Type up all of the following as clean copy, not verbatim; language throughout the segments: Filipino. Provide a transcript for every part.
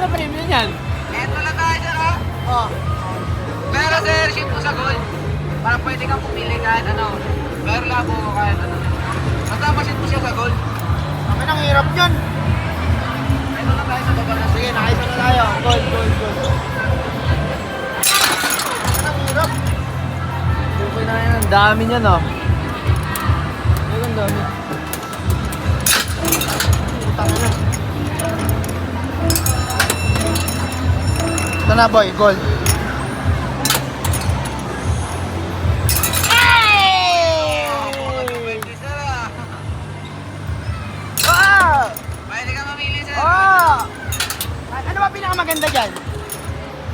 Magkano premium yan? Eto lang tayo sir ha. Oh. Pero sir, ship mo sa gold. Para pwede kang pumili kahit ano. Pero labo o kahit ano. Basta masit mo siya sa gold. Kami nang hirap yun. Eto lang tayo sa baba na. Sige, nakaisa na tayo. Gold. Ang hirap. Okay na yan. Ang dami niyan, oh. Ay, ang dami. Putang na. Ito na, boy. Gold. Pwede sir ha. Ah! Pwede ka mamili sir. Oh! Ano ba pinakamaganda dyan?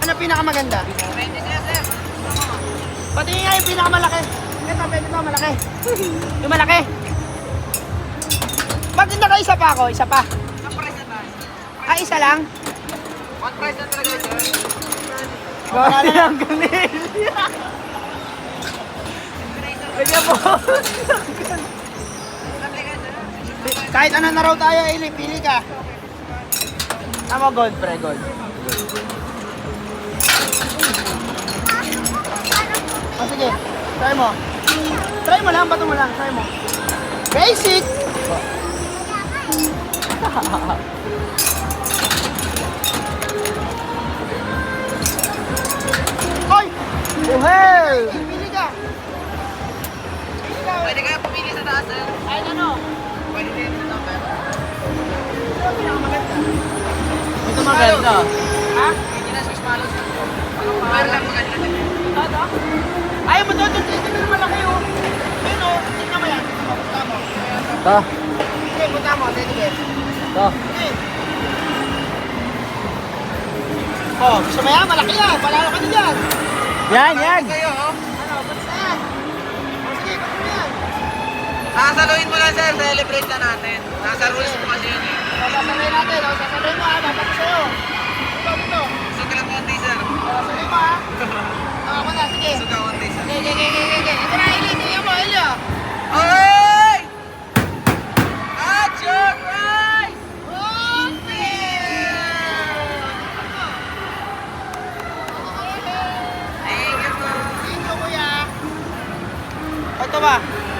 Ano pinakamaganda? Pwede siya sir. Pati nga yung pinakamalaki. Ito, pwede ito, malaki. Yung malaki. Ba't hindi ka isa pa ako? Isa pa. Ang price na tayo. Ah, isa lang? One price na talaga sir. Wala na lang ganun. Kaya po. Sabi ka sir. Kahit ano na raw tayo, Eli, pili ka. Tama, gold, pre, gold. Oh, sige. Try mo. Try mo lang, bato mo lang. Try mo. Basic! Oy! Oh, hey! Pili ka. Pili ka. Pwede ka pumili sa taas sir. Kahit ano. Pwede din sa number. Ito pinakamaganda. Ito maganda. Ha? Hindi na Swiss Mallows. Pero lang maganda din. Ito? Ay, mo doon. Ito yung malaki, oh. Ayun, oh. Tingnan mo yan. Punta mo. Ito. Sige, punta mo. Sige. Ito. Sige. Oh, gusto mo yan? Malaki yan. Palalo ka na dyan. Yan. Kayo oh. Ano, basta yan. Oh, sige, gusto mo yan. Sasaluhin mo lang sir. Celebrate